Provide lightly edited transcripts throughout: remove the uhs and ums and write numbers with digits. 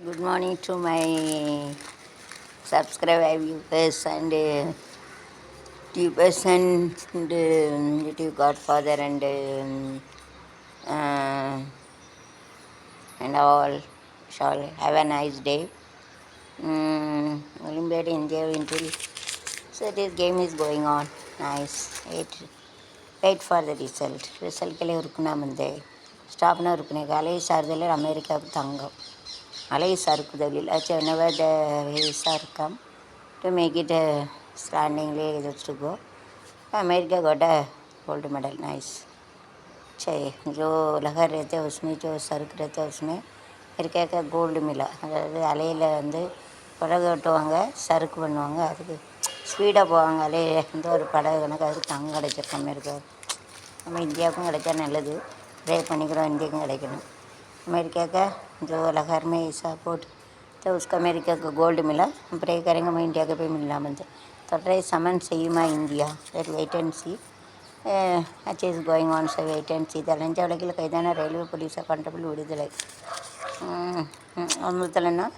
Good morning to my subscriber viewers and tubers and YouTube Godfather uh, and all. Shall have a nice day. Olympiad India until so this game is going on. Nice. Wait for the result. Result के लिए रुकना मंदे. Stop ना रुकने का ले सार्दले America तंगम. Alay sarkudavil. Acha whenever the waves are come to make it standingly just to go. America got a gold medal. Nice. चाहिए जो लहर रहते हैं उसमें जो சறுக்கு रहते हैं उसमें अमेरिका का கோல்டு மில்லா அதாவது அலையில் வந்து படகு ஓட்டுவாங்க சறுக்கு பண்ணுவாங்க அதுக்கு ஸ்பீடாக போவாங்க அலையில் எந்த ஒரு படகு கணக்கு அதுக்கு அங்கே கிடைச்சிருக்கு அமெரிக்கா நம்ம இந்தியாவுக்கும் கிடைச்சா நல்லது ப்ரே பண்ணிக்கிறோம் இந்தியாவுக்கும் கிடைக்கணும் अमेरिका का जो लहर में ऐसा पोट तो उसका अमेरिका का गोल्ड मिला हम प्रे करेंगे मैं इंडिया के पे मिलना बनते तो ट्रे समन செய்யுமா India that wait and see match is going on so wait and see லஞ்ச வழக்கில் கைதான ரயில்வே போலீஸை கான்ஸ்டபிள் விடுதலை அவங்களுத்தலன்னா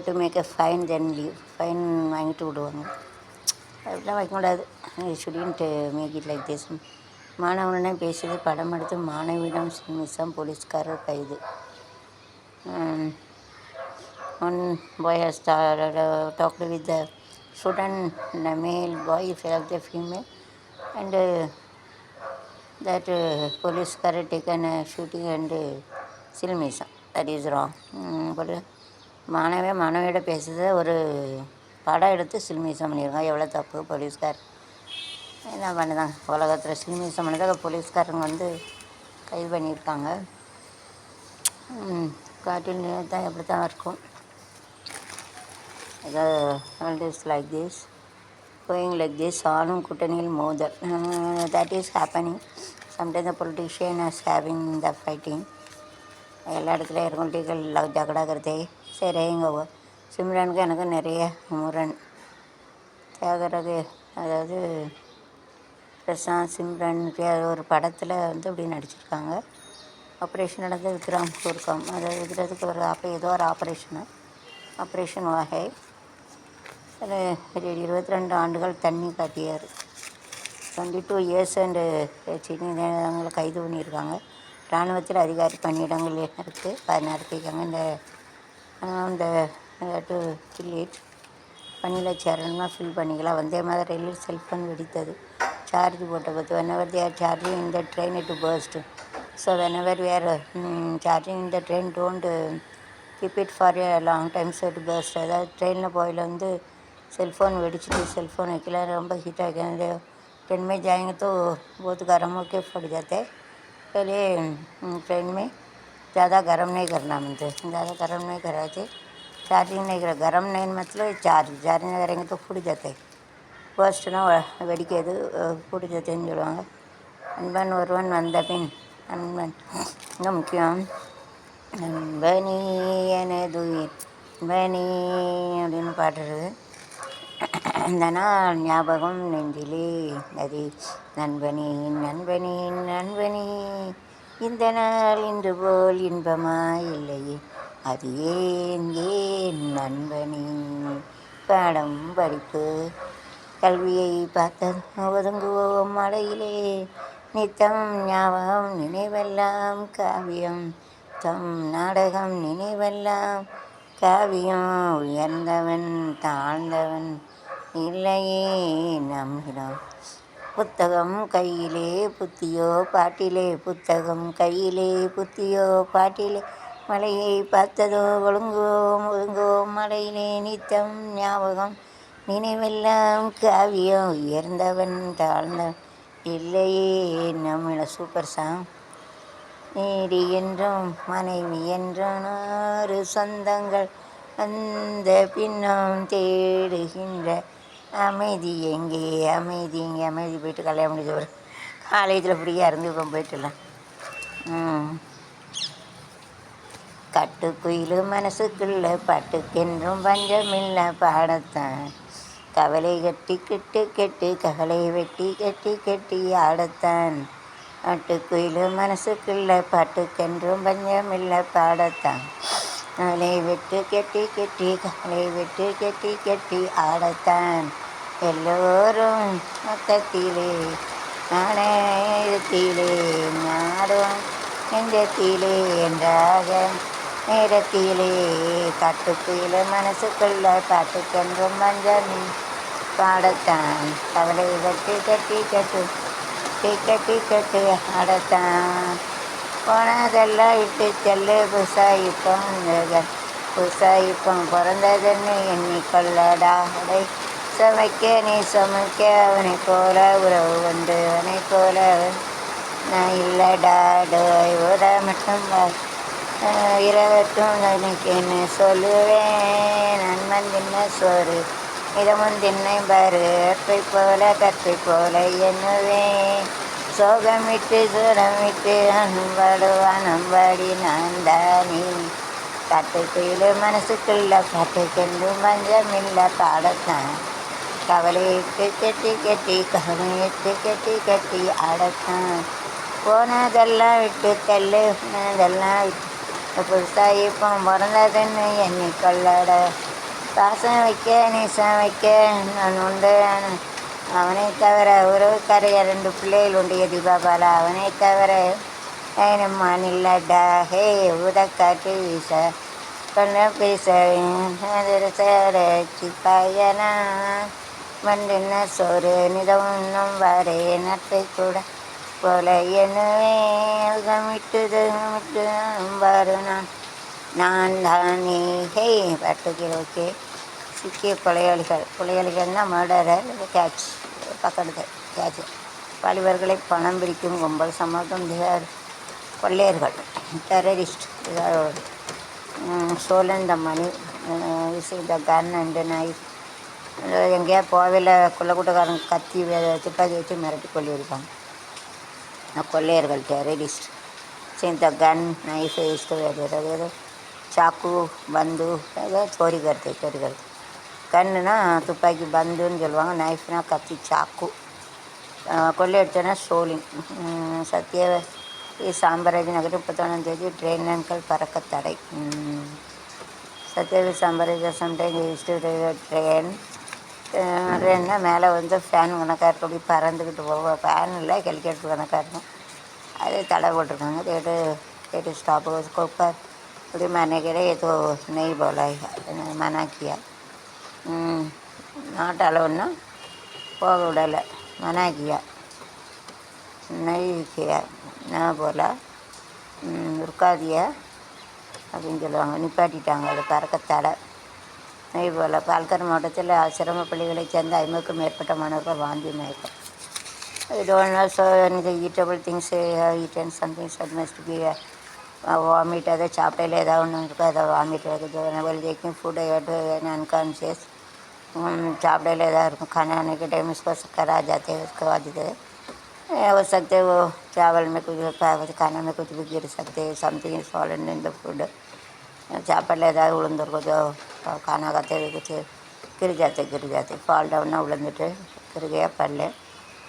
to make a fine then leave fine வாங்கிட்டு விடுவாங்க அப்படிலாம் வைக்கக்கூடாது shouldn't make it like this மாணவனுடன் பேசியது படம் எடுத்து மாணவியிடம் சிம்மிசம் போலீஸ்காரர் கைது one boy has talked with the student, the male boy felt the female and that police car taken shooting and silmism that is wrong. But மாணவியோட பேசுகிறத ஒரு படம் எடுத்து சில்மிசம் பண்ணியிருக்காங்க எவ்வளோ தப்பு போலீஸ்கார் என்ன பண்ணுதாங்க உலகத்தில் சில்மிசம் பண்ணதாக போலீஸ்காரங்க வந்து கைது பண்ணியிருக்காங்க காட்டில் தான் எப்படி தான் இருக்கும் ஏதாவது is like this going like this ஆளும் கூட்டணியில் மோதல் that is happening sometime the politician is having the fighting எல்லா இடத்துலையும் இருக்கொண்டிகள் ஜகடா கருத்தை சரிங்க சிம்ரனுக்கு எனக்கு நிறைய முரண் தியாகராக அதாவது பிரசாந்த் சிம்ரன் ஒரு படத்தில் வந்து இப்படி நடிச்சிருக்காங்க ஆப்ரேஷன் நடந்த விக்ரம் கூர்க்கம் அதாவது விக்ரத்துக்கு ஒரு ஏதோ ஒரு ஆப்ரேஷன் வகை அதில் 22 ஆண்டுகள் தண்ணி காட்டியார் 22 இயர்ஸ் அண்டு அவங்களை கைது பண்ணியிருக்காங்க இராணுவத்தில் அதிகாரி பணியிடங்கள் இருக்குது 16 இருக்காங்க இந்த டு கில்லிட் பணியில் சேரணுமா ஃபில் பண்ணிக்கலாம் வந்தே மாதிரி ரயிலில் செல்ஃபோன் வெடித்தது சார்ஜ் போட்ட பற்றி whenever they are charging in the train it burst so whenever we are charging in the train don't keep it for a long time so it burst அதாவது ட்ரெயினில் போயில வந்து सेलफोन வெடிச்சிட்டு सेलफोन வைக்கல ரொம்ப heat ஆகிடுது train में जाएंगे तो बहुत गर्म होके फट जाते हैं पहले ट्रेन में ज़्यादा गर्म नहीं करना मिलते ज़्यादा गर्म नहीं कराते चार्जिंग नहीं करा गर्म नहीं मतलब चार्जिंग करेंगे तो फूट जाते ஃபர்ஸ்ட்னா வெடிக்கிறது ஃபூட் ஜாத்தேன்னு சொல்லுவாங்க அன்பன் ஒருவன் வந்த பின் அன்பன் ரொம்ப முக்கியம் அன்பனி எனதுயிர் அன்பனி அப்படின்னு பாடுறது அந்த நாள் ஞாபகம் நெஞ்சிலே அது நண்பனி நண்பனி நண்பனி இந்த நாள் இன்று போல் இன்பமாய் இல்லையே அது ஏன் நண்பனி பாடம் படிப்பு கல்வியை பார்த்தது ஒதுங்குவோம் மலையிலே நித்தம் ஞாபகம் நினைவெல்லாம் காவியம் தம் நாடகம் நினைவெல்லாம் காவியம் உயர்ந்தவன் தாழ்ந்தவன் இல்லையே நம்மிடம் புத்தகம் கையிலே புத்தியோ பாட்டிலே புத்தகம் கையிலே புத்தியோ பாட்டிலே மலையை பார்த்ததோ ஒதுங்குவோம் மலையிலே நித்தம் ஞாபகம் நினைவெல்லாம் காவியம் உயர்ந்தவன் தாழ்ந்தவன் இல்லையே நம்மள சூப்பர் சாங் நீடி என்றும் மனைவி என்றும் ஆறு சொந்தங்கள் அந்த பின்னம் தேடுகின்ற அமைதி எங்கே அமைதி இங்கே அமைதி போயிட்டு கல்யாணம் முடிஞ்ச ஒரு காலேஜில் ஃப்ரீயாக இருந்து இப்போ போயிட்டுலாம் கட்டுக்குயிலு மனசுக்குள்ள பாட்டுக்கென்றும் பஞ்சமில்லை பாடத்தான் கவலை கட்டி கெட்டு கவலை வெட்டி கெட்டி ஆடத்தான் அட்டுக்குயிலு மனசுக்குள்ள பாட்டுக்கென்றும் பஞ்சமில்லை பாடத்தான் காலை விட்டு கெட்டி கெட்டி காலை விட்டு கெட்டி கெட்டி ஆடத்தான் எல்லோரும் மொத்தத்திலே நாணயத்திலே நாடும் நெஞ்சத்திலே என்றாக நேரத்திலே காட்டுக்குயில மனசுக்குள்ள பாட்டுக்கென்றும் மஞ்சள் பாடத்தான் கவலை கட்டி கட்டி கட்டு கட்டி கட்டு ஆடத்தான் போனதெல்லாம் இட்டு செல்லு புதுசாயிப்பம் பிறந்ததுன்னு எண்ணிக்கொள்ளடா அடை சமைக்க நீ சமைக்க அவனை போல உறவு உண்டு அவனை போல நான் இல்லைடா டோட மட்டும் இரவட்டும் எனக்கு என்ன சொல்லுவேன் நன்மன் தின்ன சோறு இதமும் தின்னை பாரு கற்பை போல எண்ணுவேன் சோகமிட்டு சூரமிட்டு நம்பாடி நான் தானே காட்டுக்குயில மனசுக்குள்ள காட்டுக்கென்று மஞ்சமில்ல பாடத்தான் கவலையிட்டு கெட்டி கெட்டி கவலையிட்டு கெட்டி கெட்டி ஆடத்தான் போனதெல்லாம் விட்டு தள்ளு போனதெல்லாம் விட்டு புதுசாக இப்போ பிறந்ததுன்னு எண்ணிக்கொள்ளட பாசம் வைக்க நேசம் வைக்க நான் உண்டு அவனை தவிர உறவுக்காரைய 2 பிள்ளைகள் உண்டு தீபாபாலா அவனை தவிர நம்மான் இல்லடா ஹே ஊதக்காட்டு வீச கொண்ட பேச சிப்பாயனா மண்டின சோறு நிதம் இன்னும் வாரே நட்பை கூட போல என்னுவேன் விட்டு பாரு நான் தானே ஹே பாட்டுக்கு ஓகே சிக்கிய கொலையாளிகள்னால் மர்டரர் கேட்ச் பக்கத்து கேட்ச் வாலிபர்களை பணம் பிரிக்கும் கும்பல் சமூகம் கொள்ளையர்கள் terrorist stolen the money the gun and knife எங்கேயா கோவில கொள்ளக்கூட்டக்காரங்க கத்தி துப்பாக்கி வச்சு மிரட்டி கொள்ளியிருக்காங்க கொள்ளையர்கள் டெரரிஸ்ட் த கன் நைஃப் வேறு சாக்கு பந்து ஏதோ சோரி கருத்து கன்னுனா துப்பாக்கி பந்துன்னு சொல்லுவாங்க, நைஃப்னா கத்தி சாக்கு. கொள்ளையடிச்சோன்னா சோலிங். சாம்பராஜ் நகர் 31 ட்ரெயின்கள் பறக்க தடை. சத்யவி சாம்பராஜ் சம்டைம் ட்ரெயின்னா மேலே வந்து ஃபேன் கணக்காக இருக்கபடி பறந்துக்கிட்டு போவோம். ஃபேன் இல்லை, ஹெலிகாப்டர் கணக்காக இருக்கும். அது தடை போட்டிருக்காங்க. தேட்டு ஸ்டாப்பு கொப்பர் இப்படி மனைக்கிற ஏதோ நெய் போல மனாக்கியா நாட்டு அளவுன்னா போக விடலை. மனாக்கியா நெய்க்கியா நான் போல் இருக்காதியா அப்படின்னு சொல்லுவாங்க. நிப்பாட்டிட்டாங்க. அது பறக்க தடை. நெய் போல் பால்கர் மாவட்டத்தில் சிரம பள்ளிகளைச் சேர்ந்த 50க்கும் மேற்பட்ட மாணவர்கள் வாந்தி மயக்கம். I don't know, so the eatable things eaten something that must be vomit. அதை சாப்பிட்டாலே ஏதாவது ஒன்று இருக்கும், அதை வாமிட் வருது. Well taking food unconscious. சாப்பிட்டாலே ஏதாவது இருக்கும். खाना आने के टाइम उसको चक्कर आ जाते हैं. उसके बाद हो सकते वो चावल में कुछ खाना में कुछ भी गिर सकते हैं. Something is fallen in the food. சாப்பாடில் ஏதாவது விழுந்துருக்கும். खाना खाते हुए कुछ गिर जाते ஃபால் டவுன்னா விழுந்துட்டு கிருகையாக பல்ல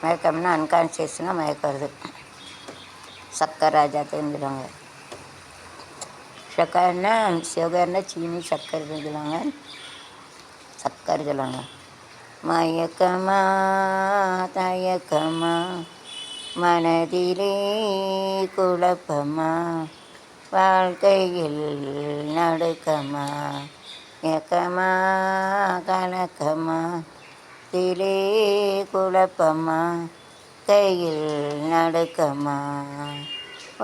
மயக்கம்னா அன்கான்சியஸ்னால் மயக்கிறது. சக்கரை ஜாத்துன்னு சொல்லுவாங்க. சக்கரைன்னா சுகர்னா சீனி சர்க்கரை சொல்லுவாங்க. சக்கரை சொல்லுவாங்க. மயக்கமா தயக்கமா மனதிலே குழப்பமா வாழ்க்கையில் நடுக்கமா ஏக்கமா கலக்கமா திலே குழப்பமா கையில் நடுக்கமா.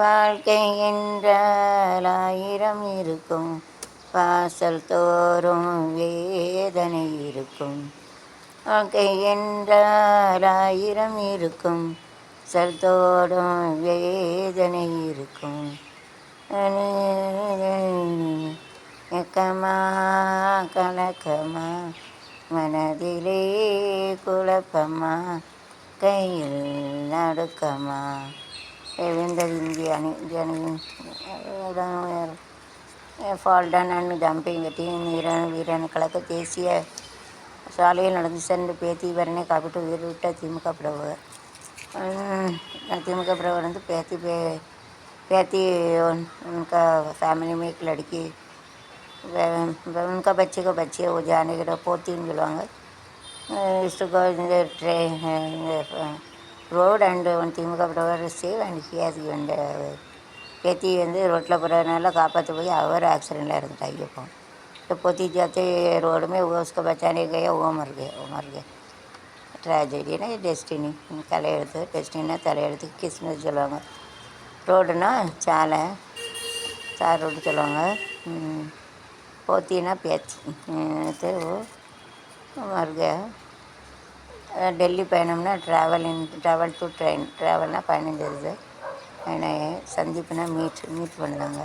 வாழ்க்கை என்றால் 1000 இருக்கும், வாசல் தோறும் வேதனை இருக்கும். வாழ்க்கை என்றால் 1000 இருக்கும், வாசல் தோறும் வேதனை இருக்கும். ஏக்கமா கலக்கமா மனதிலே குழப்பமா கையில் நடுக்கமா. எழுந்தது இந்திய அணி ஃபால்டன் அண்ட் ஜம்பிங் டீம் வீரர்களுக்கு தேசிய சாலையில் நடந்து சென்று பேத்தி வரனை காப்பிட்டு உயிர்விட்ட திமுக பிரபுவர். திமுக பிரபுவர் வந்து பேத்தி उनका फैमिली में एक लड़की उनका बच्चे को बच्चे वो जाने के पोतीன்னு சொல்லுவாங்க. Used to go in the train, in the road and one DMK brother save and he has given the பேத்தி வந்து ரோட்டில் போகிறதுனால காப்பாற்ற போய் அவர் ஆக்சிडेंटला இறந்துட்டாங்க. இப்போ पोती जाते रोड में वो उसको बचाने गए वो मर गए ट्रेजेडी ना டெஸ்டினி தலையெழுத்து டெஸ்டினா தலையெழுத்து கிஸ்மஸ் சொல்லுவாங்க. ரோடுனா சாலை தார் ரோடு சொல்லுவாங்க. पोती ना பேச்சு तो वो मर गया. டெல்லி பயணம்னா ட்ராவல் டு ட்ரெயின் ட்ராவல்னால் பயணம் என்னை சந்திப்புனா மீட் பண்ணாங்க.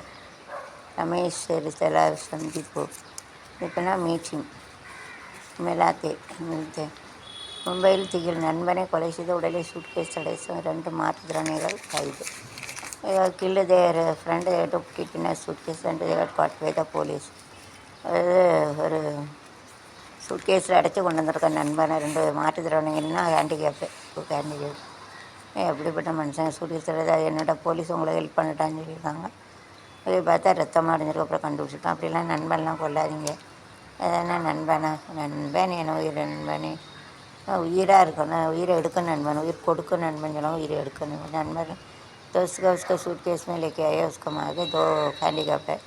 ரமேஷ் ரித்தலா சந்திப்பு இப்போனா மீட்டிங் மிலாத்தே மில்தே. மும்பையில் திகில் நண்பனை கொலை செய்த உடலை சூட்கேஸ் அடைச்சும் 2 மாற்றுத்திறனாளிகள் கைது. Kill their friend took it in suitcase and they're caught by the police. அதாவது ஒரு சூட்கேஸில் அடைச்சி கொண்டு வந்திருக்க நண்பனை 2 மாற்றுத்திறனாளிகள்னா ஹேண்டிகேப்பு எப்படிப்பட்ட மனுஷன் சூட்கேஸில் அது என்னோட போலீஸ் உங்களை ஹெல்ப் பண்ணிட்டான்னு சொல்லியிருக்காங்க. அதை பார்த்தா ரத்தமாக அடைஞ்சிருக்க அப்புறம் கண்டுபிடிச்சிருக்கோம். அப்படிலாம் நண்பன்லாம் கொள்ளாதீங்க. எதனா நண்பன் என உயிர் நண்பனே உயிராக இருக்கணும். உயிரை எடுக்க நண்பன் உயிர் கொடுக்க நண்பன் சொல்லலாம். उइर எடுக்கணும் नंबर तो उसका सूटकेस में लेके आए उसको मार के 2 हैंडीकैप है.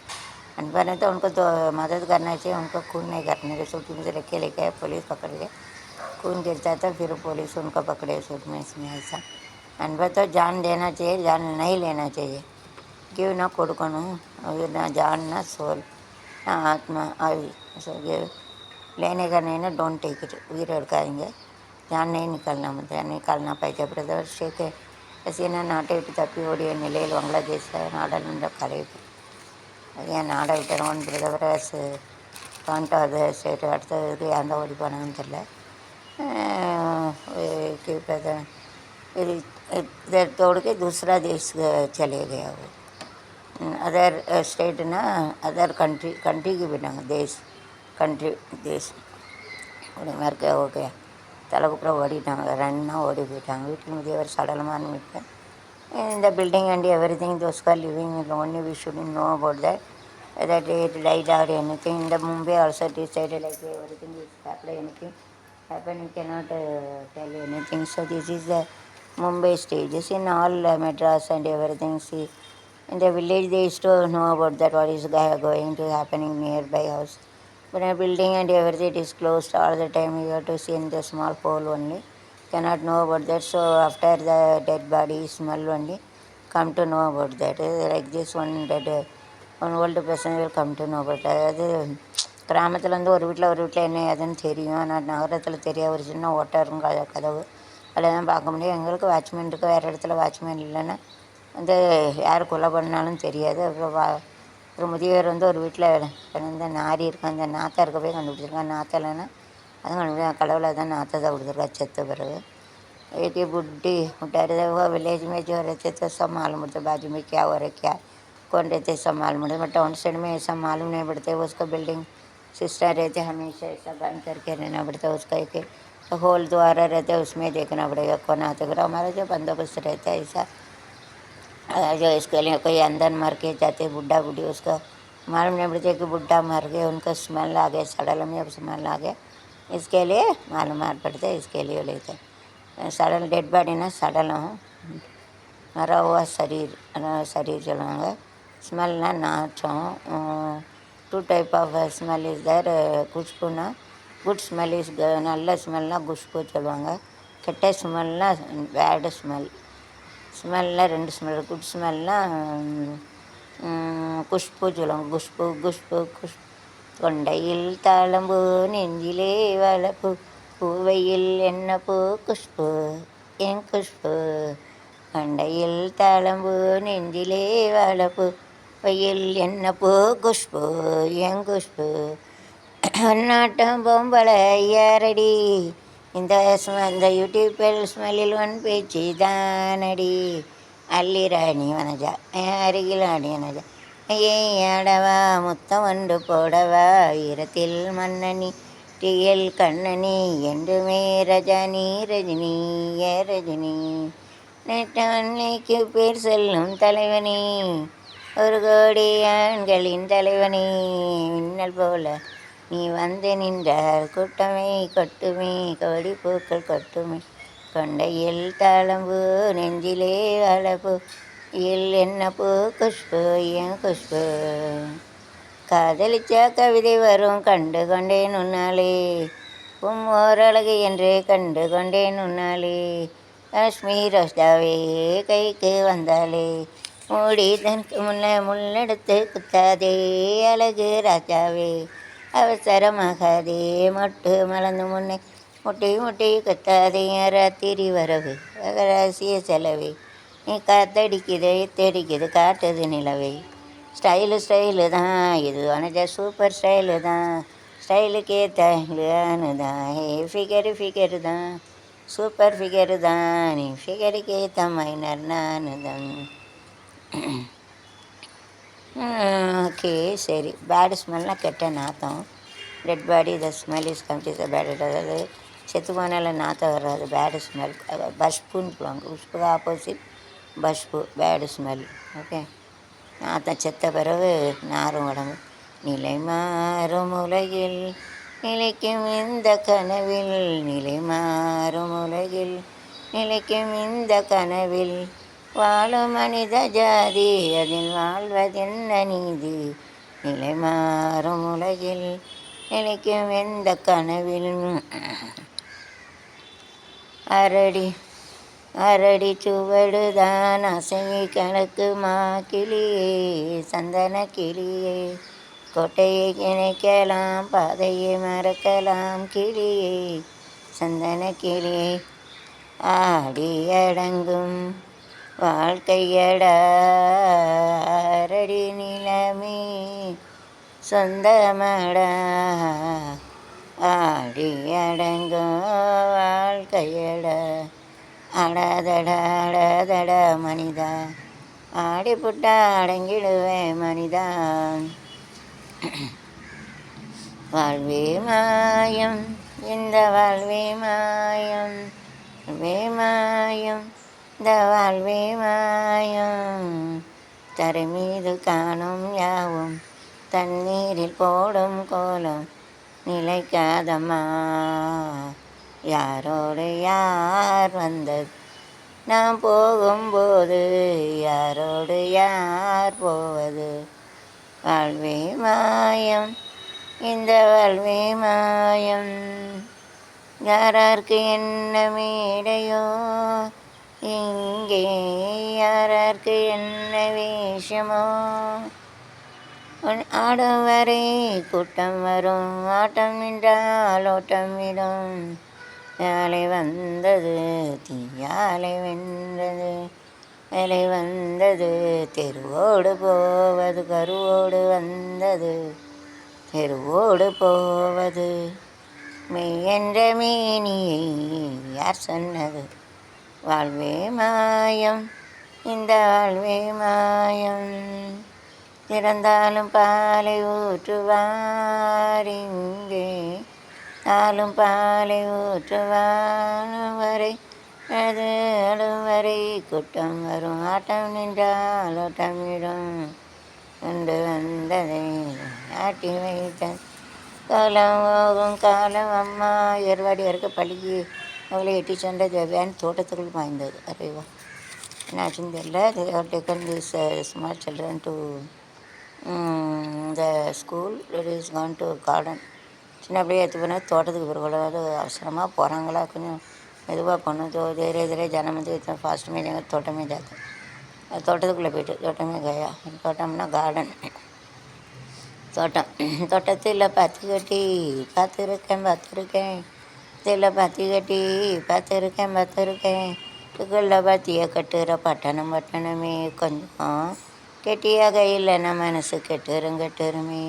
नंबर है तो उनको तो मदद करना चाहिए. उनको खून नहीं करने के सूट में से लेके आए पुलिस पकड़ के खून गिरता था फिर पुलिस उनको पकड़े सूट में इसमें ऐसा. नंबर तो जान देना चाहिए जान नहीं लेना चाहिए. क्यों ना கொடுக்கணும் ना जान ना सोल ना आत्मा आयु लेने का नहीं ना डोंट टेक इट. उइर எடுக்காதீங்க. जान नहीं निकालना पाहिजे. பிரதர் ஷேக் ஹசீனா நாட்டை விட்டு தப்பி ஓடிய நிலையில் பங்களாதேஷ் நாடாளுமன்ற கலைப்பு. ஏன் நாடை விட்டுறோன்னு பிரதர் காண்டாது ஸ்டேட்டு அடுத்ததுக்கு அந்த ஓடி போனாங்கன்னு தெரில. इधर तोड़ के दूसरा देश चले गया वो. अदर स्टेट ना अदर कंट्री की बिना देश உடைய மேற்கே ஓகே தலைக்குப்புறம் ஓடிட்டாங்க. ரன்னாக ஓடி போயிட்டாங்க. வீட்டில் முதியவர் சடலமான மீட்பேன். இந்த building and everything those are living only we should know about that it died or anything. In the Mumbai also decided like everything is happened, anything happened you cannot tell anything. So this is the Mumbai stages in all Madras and everything. See in the village they used to know about that what is going to happening nearby house. But a building and everything is closed all the time. You have to see in the small hole only. Cannot know about that. So after the dead body smell only come to know about that. Like this one old person will come to know about that. அதாவது கிராமத்தில் வந்து ஒரு வீட்டில் என்ன ஏதுன்னு தெரியும். ஆனால் நகரத்தில் தெரியாத ஒரு சின்ன ஓட்டை இருக்கும் கதவு அதில் தான் பார்க்க முடியும். எங்களுக்கு வாட்ச்மேன் இருக்குது. வேறு இடத்துல வாட்ச்மேன் இல்லைன்னா வந்து யார் கொலை பண்ணாலும் தெரியாது. அப்புறம் ஒரு முதியவர் வந்து ஒரு வீட்டில் பிறந்த நாரி இருக்கும். அந்த நாத்தா இருக்க போய் கண்டுபிடிச்சிருக்கான். நாத்தா இல்லைன்னா அதுவும் கண்டுபிடிச்சா கடவுளை தான் நாத்தை தான் கொடுத்துருக்கா செத்த பிறகு. एक बुढ़ी उठारे वो विलेज में जो रहते तो सब मालूम पड़ता बाजू में क्या हो रहा है क्या कौन रहते सब मालूम पड़ता. बट टाउन साइड में ऐसा मालूम नहीं पड़ता. उसको बिल्डिंग सिस्टर रहते हमेशा ऐसा बंद करके रहना पड़ता. उसका एक होल द्वारा रहता है उसमें देखना पड़ेगा कौन आते कर. हमारा जो बंदोबस्त रहता है ऐसा जो इसके लिए कोई अंदर मर के जाते बुढ़ा बुढ़ी उसका मालूम नहीं पड़ता कि बुढ़ा मर गए. उनका स्मेल आ गया सड़ल में अब स्मेल आ गया. इसके लिए मालूमात पड़ते इसके लिए लेते सडल डेड பாடினா சடலம் மர हुआ शरीर சொல்லுவாங்க. ஸ்மெல்னா நாற்றம். 2 type of smell is there. குஷ்புனா குட் ஸ்மெல் இஸ் நல்ல ஸ்மெல்னால் குஷ்பு சொல்லுவாங்க. கெட்ட ஸ்மெல்னா பேடு ஸ்மெல்லில் 2 ஸ்மெல். குட் ஸ்மெல்னால் குஷ்பு சொல்லுவாங்க. குஷ்பு கொண்டையில் தாளம்பூ நெஞ்சிலே வளப்பூ பூவையில் என்ன பூ குஷ்பு என் குஷ்பு கொண்டையில் தாளம்பூ நெஞ்சிலே வளப்பூ வெயில் என்ன பூ குஷ்பு என் குஷ்பு நாட்டம் பொம்பளை யாரடி இந்த யூடியூப்பில் ஸ்மெல்லில் ஒன் பேச்சு தானடி அல்லிராணி வனஜா அருகில் ஆடி வனஜா ஏடவா முத்தம் ஒன்று போடவா ஈரத்தில் மன்னனி டிஎல் கண்ணனி என்றுமே ரஜினி ரஜினி நேற்றவன்னைக்கு பேர் செல்லும் தலைவனி ஒரு கோடி ஆண்களின் தலைவனே மின்னல் போல நீ வந்து நின்றால் கூட்டமே கொட்டுமே கோடி பூக்கள் கொட்டுமே கொண்டையில் தாளம்பூ நெஞ்சிலே அழகு இல் என்ன பூ குஷ்பு என் குஷ்பு காதலிச்சா கவிதை வரும் கண்டு கொண்டேன் உன்னாலே ஓரழகு என்றே கண்டு கொண்டேன் உன்னாலே காஷ்மீர் ரோஜாவே கைக்கு வந்தாலே மூடி தனக்கு முன்ன முள்ளெடுத்து குத்தாதே அழகு ராஜாவே அவசரமாகாதே மொட்டு மலர்ந்து முன்னே முட்டி முட்டி குத்தாதே ராத்திரி வரவு ரகசிய செலவே நீ காத்தடிக்குது எத்தடிக்குது காட்டுது நிலவே ஸ்டைலு தான் இது அனைஜ சூப்பர் ஸ்டைலு தான் ஸ்டைலுக்கு ஏற்றானு தான் ஃபிகரு தான் சூப்பர் ஃபிகரு தான் நீ ஃபிகருக்கு ஏற்ற மைனர் நானு தான். ஓகே சரி. பேடு ஸ்மெல்னால் கெட்ட நாத்தம். Dead body the smell is complete bad. அதாவது செத்து போனால நாற்றம் வர்றது பேடு ஸ்மெல். பஷ்புன்னு சொல்லுவாங்க. உஷ்புக்கு ஆப்போசிட் பஷ்பு பேடு ஸ்மெல். ஓகே நாற்றம் செத்த பிறகு நாரும் உடம்பு. நிலை மாறும் உலகில் நிலைக்கும் இந்த கனவில் நிலை மாறும் உலகில் நிலைக்கும் இந்த கனவில் வாழும் மனித ஜாதி அதில் வாழ்வதென்ன நீதி நிலை மாறும் உலகில் நிலைக்கும் எந்த கனவில் அரடி சுவடுதான் அசையை கணக்குமா கிளியே சந்தன கிளியே கோட்டையை இணைக்கலாம் பாதையை மறக்கலாம் கிளியே சந்தன கிளியே ஆடி அடங்கும் வாழ்க்கையடா அரடி நிலமே சொந்தமடா ஆடி அடங்கும் வாழ்க்கையடா அடாதடா மனிதா ஆடி புட்டா அடங்கிடுவேன் மனிதா வாழ்வே மாயம் இந்த வாழ்வே மாயம் மாயம் இந்த வாழ்வே மாயம் தரை மீது காணும் யாவும் தண்ணீரில் போடும் கோலம் நிலைக்காதம்மா யாரோடு யார் வந்தது நான் போகும்போது யாரோடு யார் போவது வாழ்வே மாயம் இந்த வாழ்வே மாயம் யாராருக்கு என்ன மேடையோ இங்கே யாராருக்கு என்ன வேஷமோ ஆடும் வரை கூட்டம் வரும் ஆட்டம் நின்றால் ஓட்டம் விடும் யாழை வந்தது தீயாலை வென்றது வேலை வந்தது தெருவோடு போவது கருவோடு வந்தது தெருவோடு போவது மெய் என்ற மேனியை யார் சொன்னது வாழ்வே மாயம் இந்த வாழ்வே மாயம் இறந்தாலும் பாலை ஊற்றுவார் இங்கே நாளும் பாலை ஊற்றுவார் வரை அது அழும் வரை கூட்டம் வரும் ஆட்டம் நின்றால் ஓட்டமிடும் கொண்டு வந்ததை ஆட்டி வைத்தேன் காலம் போகும் காலம் அம்மா ஏர்வாடி இருக்க பள்ளிக்கு அவளை எட்டி சென்ற வேன் தோட்டத்துக்குள் பாய்ந்தது அறிவா என்னாச்சுன்னு தெரியல taken this smart children to the school it is Khan to garden சின்ன அப்படியே எடுத்து போனால் தோட்டத்துக்கு பிறகு அவசரமாக போகிறாங்களா கொஞ்சம் மெதுவாக போகணும் धीरे जन में फास्ट में जाएंगे तोटे में जाते தோட்டத்துக்குள்ளே போய்ட்டு தோட்டமே கயா தோட்டம்னா கார்டன் தோட்டத்தில் பத்தி கட்டி பார்த்துருக்கேன் இதில் பத்தி கட்டி பார்த்துருக்கேன் இதுக்குள்ள பத்தியை கட்டுற பட்டணமே கொஞ்சம் கெட்டியாக இல்லைன்னா மனசு கெட்டுருமே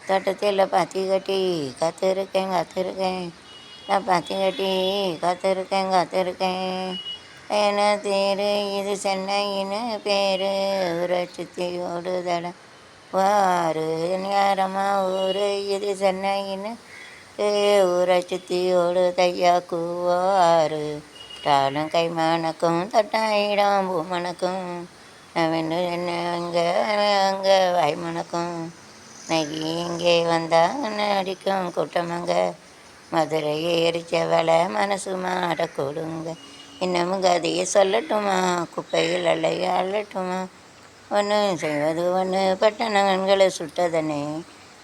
தோட்டத்தில் பத்தி கட்டி காத்திருக்கேன் நான் பத்தி கட்டி காத்திருக்கேன் என்ன தேரு இது சென்னைன்னு பேர் ஊரை சுற்றி ஓடுதடா வாரு நேரமா ஊரு இது சென்னைன்னு ஊரை சுற்றி ஓடுதையா கூவாரு டாலும் கை மணக்கும் தட்டாயிடம் பூ மணக்கும் அவன் என்ன அங்கே அங்கே வாய்மணக்கும் நகி இங்கே வந்தா அடிக்கும் கூட்டமங்க மதுரை எரிச்ச வேலை மனசு மாற கொடுங்க இன்னமும் கதையை சொல்லட்டுமா குப்பையில் அள்ளைய அள்ளட்டுமா ஒன்று செய்வது ஒன்று பட்டணங்களை சுட்டதனே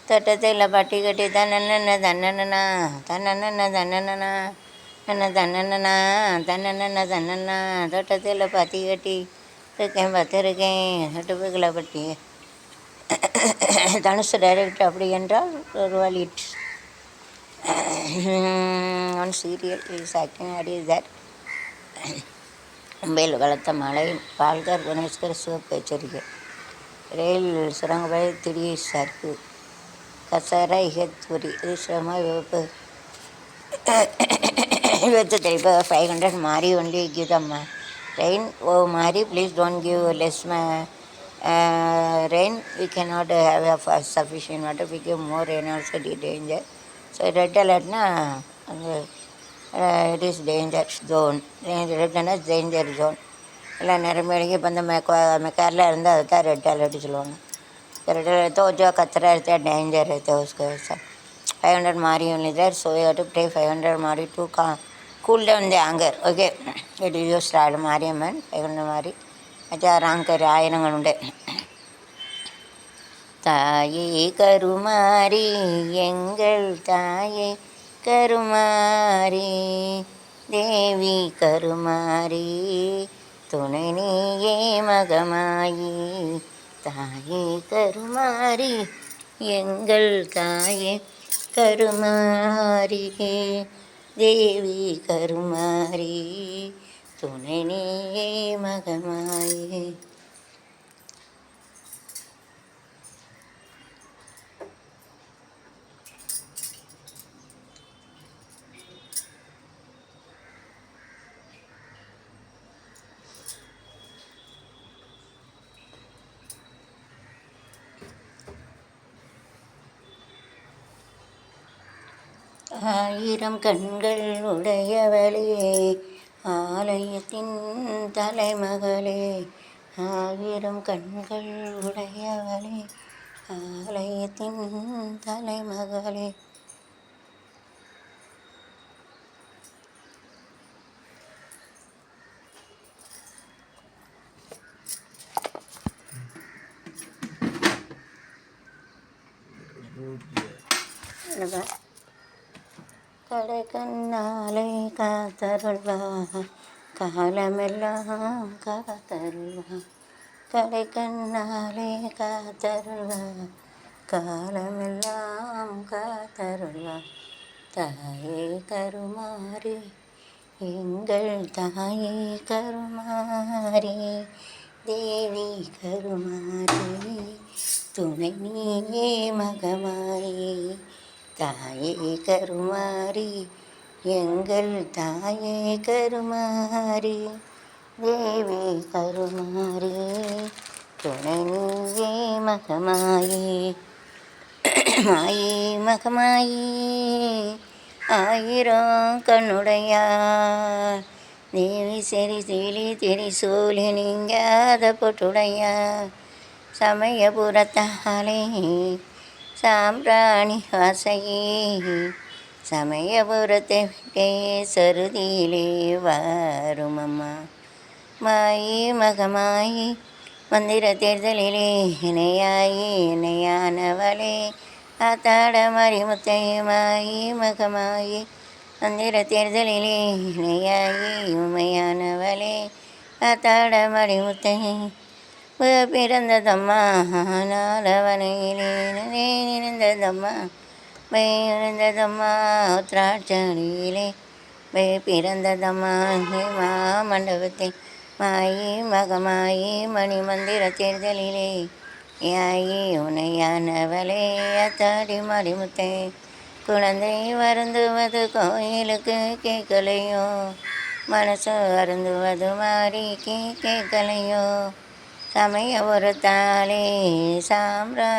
தோட்டத்தில் பட்டி கட்டி தன்னண்ண தன்னண்ணா தன்னண்ண தன்னண்ணா தன்னண்ணா தன்னண்ண தன்னண்ணா தோட்டத்தில் பத்தி கட்டி இருக்கேன் பார்த்துருக்கேன் அடுப்புகளை பட்டி தனுஷ் டைரக்டர் அப்படி என்றால் ஒரு வழி one serial is acting at is that மும்பையில் வளர்த்த மலை பால்கர் குணேஸ்கர் சிவப்பு எச்சரிக்கை ரயில் சுரங்கப்படை திடீர் சர்க்கு கசார இகத்தூரி இது சிரம விபத்து விபத்து தெளிப்பு 500 மாறி ஒன்லி கிவ் தம் ரெயின் ஓ மாறி please don't give less rain we cannot have a sufficient water we give more rain also it is danger so red alert na it is danger zone red alert danger zone ಎಲ್ಲ ನೆರಮೇಳಿಗೆ ಬಂದು ಮೆಕಾರ್ಲ இருந்தால் அதுக்கு தான் red alert சொல்லுவாங்க red alert तो जो कचरा रहता है डेंजर रहता है उसको ऐसा 500 मारी only there so you have to pay 500 मारी to cool down the anger okay it is your style Mariamman 500 മാരി അച്ചാറാങ്കര് ആയിരങ്ങളുണ്ട് தாயே கருமாரி எங்கள் தாயே கருமாரி தேவி கருமாரி துணை நீயே மகமாயி தாயே கருமாரி எங்கள் தாயே கருமாரி தேவி கருமாரி துணை நீயே மகமாயி ஆயிரம் கண்கள் உடையவளே ஆலயத்தின் தலைமகளே ஆயிரம் கண்கள் உடையவளே ஆலயத்தின் தலைமகளே கடை கண்ணாலே காத்தருள்வா காலமெல்லாம் காத்தருள்வா கடை கண்ணாலே காத்தருள்வா காலமெல்லாம் காத்தருள்வா தாயே கருமாரி எங்கள் தாயே கருமாரி தேவி கருமாரி துணை நீயே மகமாயி தாயே கருமாரி எங்கள் தாயே கருமாரி தேவி கருமாரி துணை நீயே மகமாயி மாயி மகமாயி ஆயிரம் கண்ணுடையார் தேவி சரி தேலி திரிசூலி நீங்காத பொட்டுடையார் சமயபுரத்தாலே சாம்பிராணி வாசகி சமயபுரத்தை விட்டே சருதியிலே வருமம்மா மாயி மகமாயி மந்திர தேர்தலிலே இணையாயி இணையானவளே ஆத்தாட மறிமுத்தை மாயி மகமாயி மந்திர தேர்தலிலே இணையாயி உமையானவளே ஆத்தாட மறிமுத்தை பிறந்ததம்மா நாளவனையிலே நிறைந்ததம்மா இருந்ததம்மா திராட்சணியிலே பிறந்ததம்மா மண்டபத்தில் மாயி மகமாயி மணி மந்திர தேர்தலிலே யாயி உனையானவளே அத்தாடி மடிமுத்தை குழந்தை வருந்துவது கோயிலுக்கு கேட்கலையோ மனசு வருந்துவது மாறி கேட்கலையோ சமயபுரத்தாலே சாம்ரா